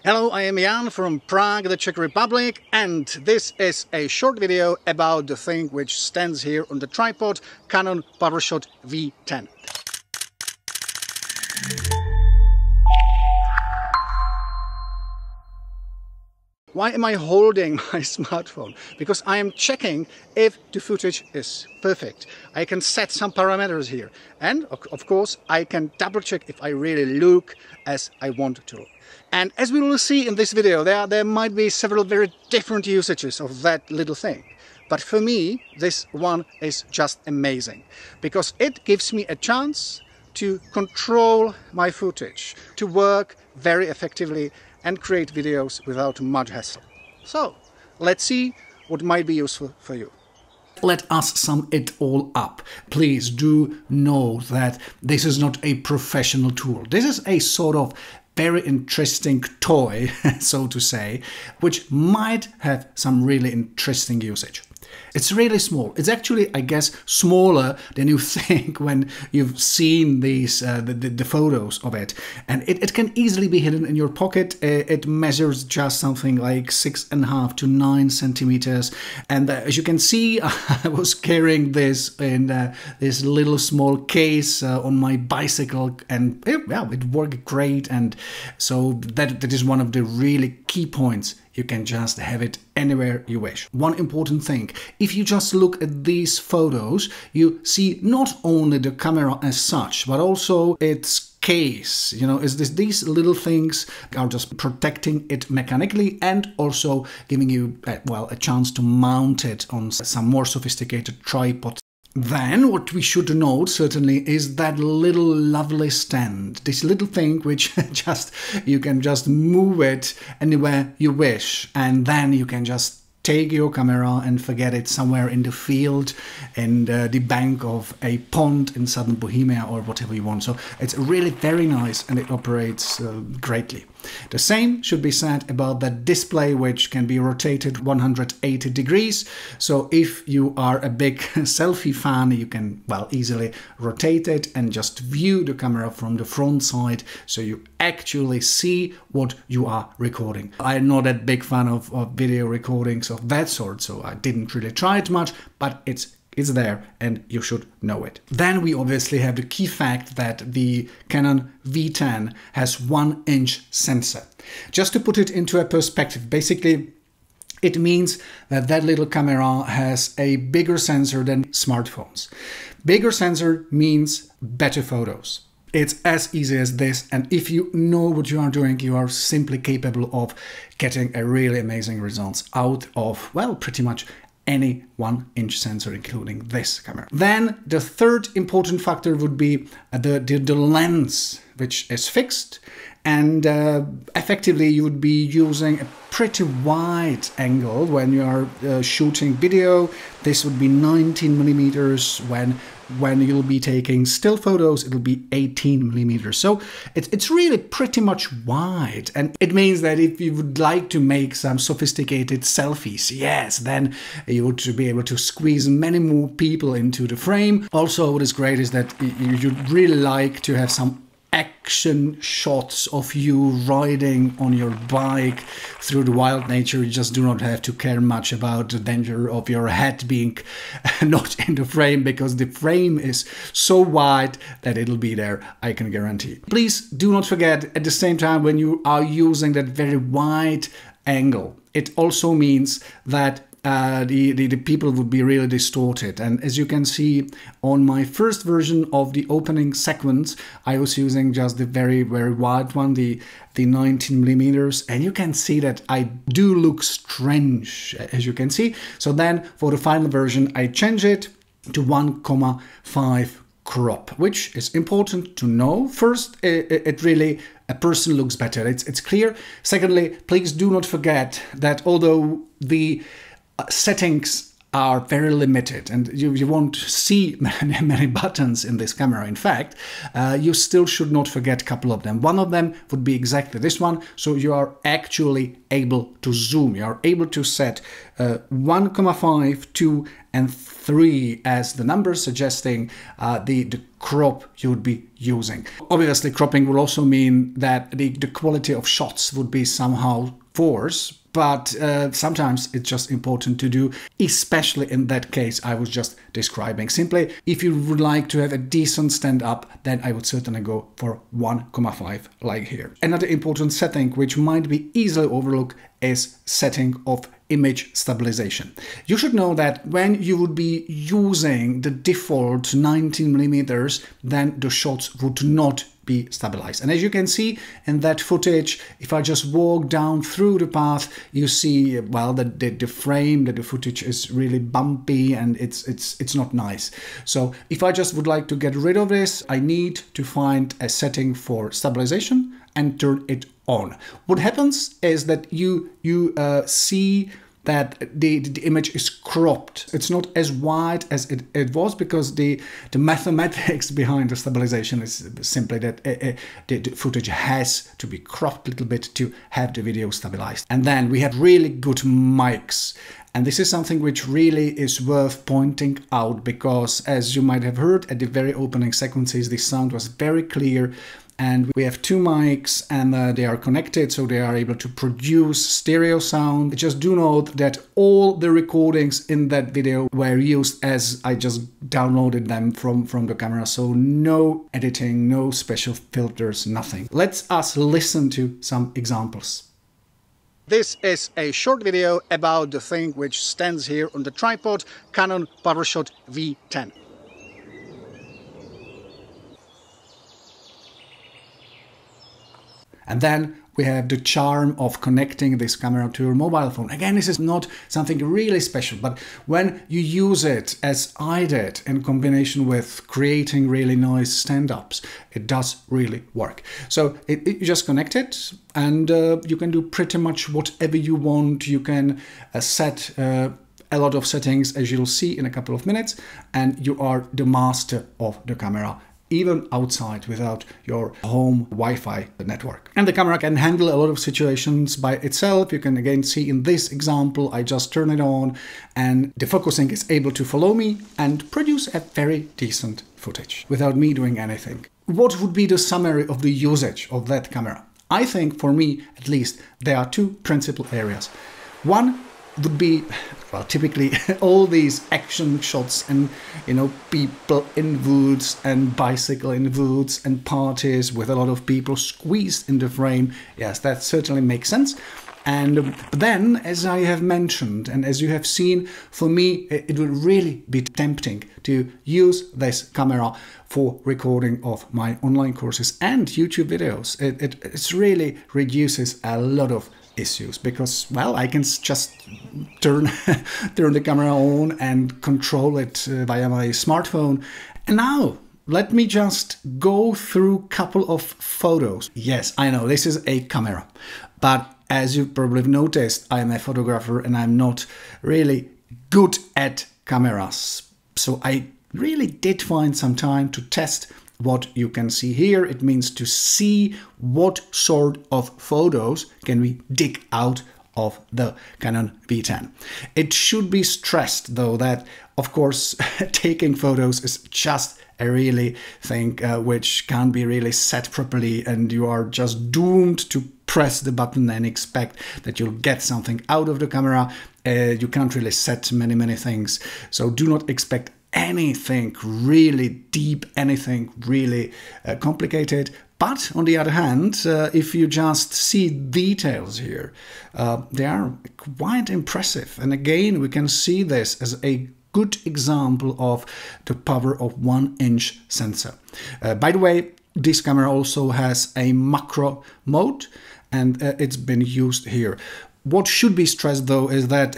Hello, I am Jan from Prague, the Czech Republic, and this is a short video about the thing which stands here on the tripod, Canon PowerShot V10. Why am I holding my smartphone? Because I am checking if the footage is perfect. I can set some parameters here, and of course I can double check if I really look as I want to. And as we will see in this video, there might be several very different usages of that little thing. But for me, this one is just amazing, because it gives me a chance to control my footage, to work very effectively and create videos without much hassle. So, let's see what might be useful for you. Let us sum it all up. Please do know that this is not a professional tool. This is a sort of very interesting toy, so to say, which might have some really interesting usage. It's really small. It's actually, I guess, smaller than you think when you've seen these the photos of it. And it can easily be hidden in your pocket. It measures just something like 6.5 to 9 centimeters. And as you can see, I was carrying this in this little small case on my bicycle, and it worked great. And so that is one of the really key points. You can just have it anywhere you wish. One important thing, if you just look at these photos, you see not only the camera as such, but also its case. You know, these little things are just protecting it mechanically and also giving you, a chance to mount it on some more sophisticated tripod. Then what we should note certainly is that little lovely stand, this little thing which you can just move it anywhere you wish, and then you can just take your camera and forget it somewhere in the field, in the bank of a pond in southern Bohemia or whatever you want. So it's really very nice and it operates greatly. The same should be said about that display, which can be rotated 180 degrees. So if you are a big selfie fan, you can, easily rotate it and just view the camera from the front side, so you actually see what you are recording. I'm not a big fan of video recordings of that sort, so I didn't really try it much, but it's there and you should know it. Then we obviously have the key fact that the Canon V10 has 1-inch sensor. Just to put it into a perspective, basically it means that that little camera has a bigger sensor than smartphones. Bigger sensor means better photos. It's as easy as this, and if you know what you are doing, you are simply capable of getting a really amazing results out of, pretty much any 1-inch sensor, including this camera. Then the third important factor would be the lens, which is fixed, and effectively you would be using a pretty wide angle when you are shooting video. This would be 19 millimeters. When you'll be taking still photos, it'll be 18 millimeters. So it's really pretty much wide. And it means that if you would like to make some sophisticated selfies, yes, then you would be able to squeeze many more people into the frame. Also, what is great is that you'd really like to have some action shots of you riding on your bike through the wild nature. You just do not have to care much about the danger of your head being not in the frame, because the frame is so wide that it'll be there, I can guarantee. Please do not forget, at the same time, when you are using that very wide angle, it also means that the people would be really distorted. And as you can see on my first version of the opening sequence, I was using just the very, very wide one, the 19 millimeters, and you can see that I do look strange, as you can see. So then for the final version, I change it to 1,5 crop, which is important to know. First, it really, a person looks better. It's clear. Secondly, please do not forget that although the settings are very limited, and you won't see many buttons in this camera. In fact, you still should not forget a couple of them. One of them would be exactly this one, so you are actually able to zoom. You are able to set 1,5, 2 and 3 as the numbers, suggesting the crop you would be using. Obviously, cropping will also mean that the quality of shots would be somehow worse, but sometimes it's just important to do, especially in that case I was just describing. Simply, if you would like to have a decent stand-up, then I would certainly go for 1,5 like here. Another important setting which might be easily overlooked is setting of image stabilization. You should know that when you would be using the default 19mm, then the shots would not be stabilized. And as you can see in that footage, if I just walk down through the path, you see, well, that the frame, that the footage is really bumpy and it's not nice. So if I just would like to get rid of this, I need to find a setting for stabilization and turn it on. What happens is that you see that the image is cropped. It's not as wide as it was, because the mathematics behind the stabilization is simply that the footage has to be cropped a little bit to have the video stabilized. And then we have really good mics. And this is something which really is worth pointing out, because as you might have heard at the very opening sequences, the sound was very clear. And we have two mics, and they are connected, so they are able to produce stereo sound. Just do note that all the recordings in that video were used as I just downloaded them from the camera. So no editing, no special filters, nothing. Let us listen to some examples. This is a short video about the thing which stands here on the tripod, Canon PowerShot V10. And then we have the charm of connecting this camera to your mobile phone. Again, this is not something really special, but when you use it as I did in combination with creating really nice stand-ups, it does really work. So you just connect it, and you can do pretty much whatever you want. You can set a lot of settings, as you'll see in a couple of minutes, and you are the master of the camera, even outside without your home Wi-Fi network. And the camera can handle a lot of situations by itself. You can again see in this example, I just turn it on and the focusing is able to follow me and produce a very decent footage without me doing anything. What would be the summary of the usage of that camera? I think, for me at least, there are two principal areas. One would be, well, typically all these action shots and, you know, people in woods and bicycle in woods and parties with a lot of people squeezed in the frame. Yes, that certainly makes sense. And then, as I have mentioned, and as you have seen, for me, it would really be tempting to use this camera for recording of my online courses and YouTube videos. It really reduces a lot of issues, because, well, I can just turn the camera on and control it via my smartphone. And now let me just go through a couple of photos. Yes, I know this is a camera, but as you probably noticed, I am a photographer and I'm not really good at cameras. So I really did find some time to test what you can see here. It means to see what sort of photos can we dig out of the Canon V10. It should be stressed, though, that of course taking photos is just a really thing which can't be really set properly, and you are just doomed to press the button and expect that you'll get something out of the camera. You can't really set many things, so do not expect anything really deep, anything really complicated. But on the other hand, if you just see details here, they are quite impressive. And again, we can see this as a good example of the power of 1-inch sensor. By the way, this camera also has a macro mode, and it's been used here. What should be stressed, though, is that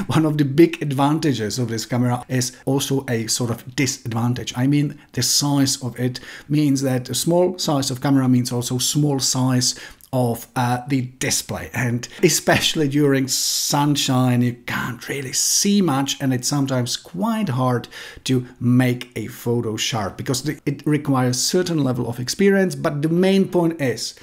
one of the big advantages of this camera is also a sort of disadvantage. I mean, the size of it means that a small size of camera means also small size of the display, and especially during sunshine you can't really see much, and it's sometimes quite hard to make a photo sharp because it requires a certain level of experience. But the main point is,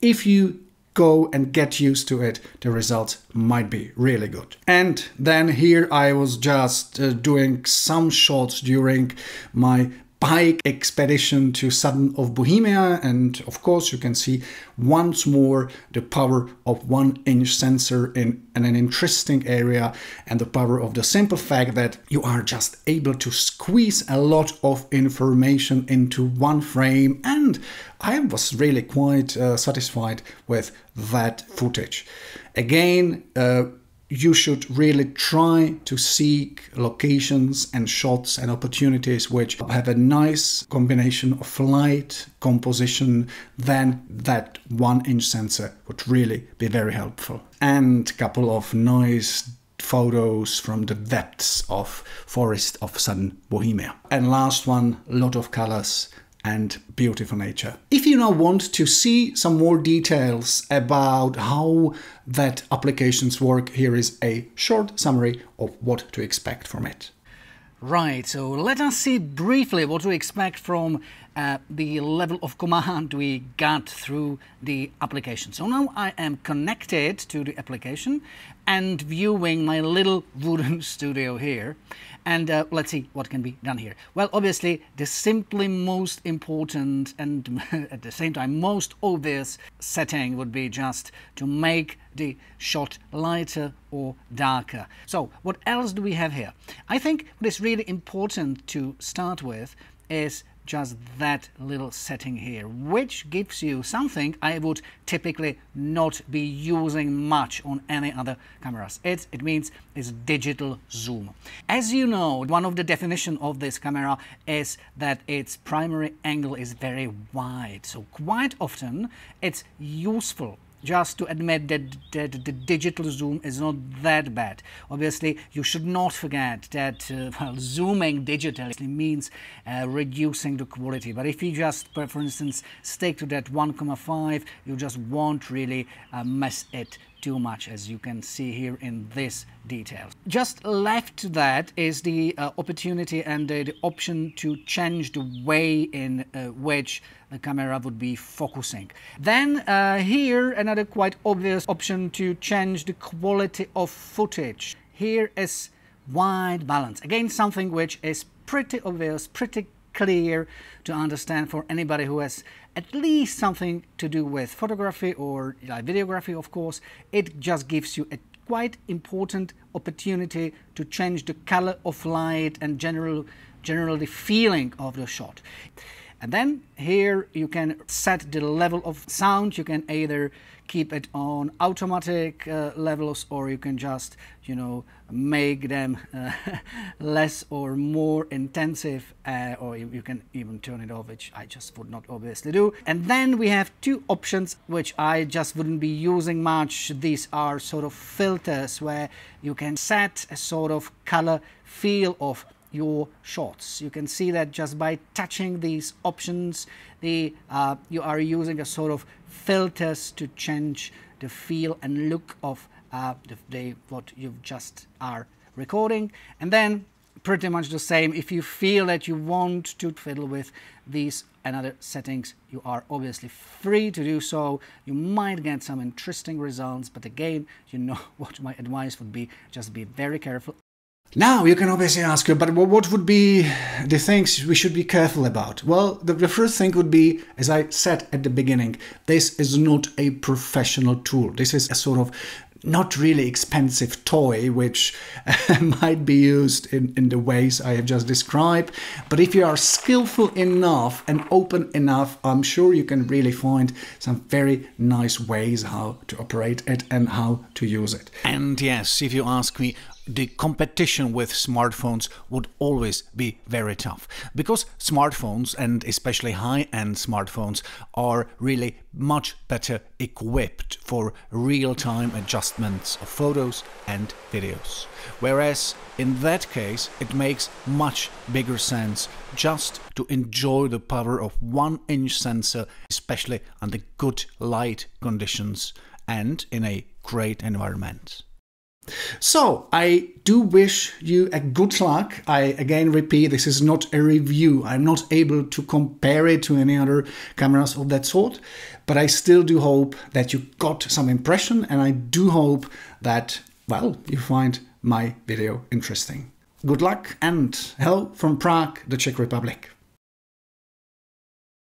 if you go and get used to it, the results might be really good. And then here I was just doing some shots during my bike expedition to southern of Bohemia, and of course you can see once more the power of 1-inch sensor in an interesting area, and the power of the simple fact that you are just able to squeeze a lot of information into one frame, and I was really quite satisfied with that footage. Again, you should really try to seek locations and shots and opportunities which have a nice combination of light, composition. Then that 1-inch sensor would really be very helpful. And a couple of nice photos from the depths of forest of southern Bohemia. And last one, a lot of colors and beautiful nature. If you now want to see some more details about how that applications work, here is a short summary of what to expect from it. Right, so let us see briefly what to expect from the level of command we got through the application. So now I am connected to the application and viewing my little wooden studio here. And let's see what can be done here. Well, obviously, the simply most important and at the same time most obvious setting would be just to make the shot lighter or darker. So what else do we have here? I think what is really important to start with is just that little setting here, which gives you something I would typically not be using much on any other cameras. It means it's digital zoom. As you know, one of the definitions of this camera is that its primary angle is very wide. So quite often it's useful just to admit that the digital zoom is not that bad. Obviously, you should not forget that well, zooming digitally means reducing the quality. But if you just, for instance, stick to that 1,5, you just won't really mess it too much, as you can see here in this detail. Just left to that is the opportunity and the option to change the way in which the camera would be focusing. Then here another quite obvious option to change the quality of footage. Here is white balance. Again, something which is pretty obvious, pretty clear to understand for anybody who has at least something to do with photography or videography, of course. It just gives you a quite important opportunity to change the color of light and generally feeling of the shot. And then here you can set the level of sound. You can either keep it on automatic levels, or you can just, you know, make them less or more intensive, or you can even turn it off, which I just would not obviously do. And then we have two options which I just wouldn't be using much. These are sort of filters where you can set a sort of color feel of your shots. You can see that just by touching these options, you are using a sort of filters to change the feel and look of what you just are recording. And then pretty much the same, if you feel that you want to fiddle with these and other settings, you are obviously free to do so. You might get some interesting results, but again, you know what my advice would be: just be very careful. Now you can obviously ask, but what would be the things we should be careful about? Well, the first thing would be, as I said at the beginning, this is not a professional tool. This is a sort of not really expensive toy which might be used in the ways I have just described. But if you are skillful enough and open enough, I'm sure you can really find some very nice ways how to operate it and how to use it. And yes, if you ask me, the competition with smartphones would always be very tough, because smartphones, and especially high-end smartphones, are really much better equipped for real-time adjustment adjustments of photos and videos. Whereas in that case, it makes much bigger sense just to enjoy the power of 1-inch sensor, especially under good light conditions and in a great environment. So, I do wish you a good luck. I again repeat, this is not a review. I'm not able to compare it to any other cameras of that sort, but I still do hope that you got some impression, and I do hope that, well, you find my video interesting. Good luck and hello from Prague, the Czech Republic.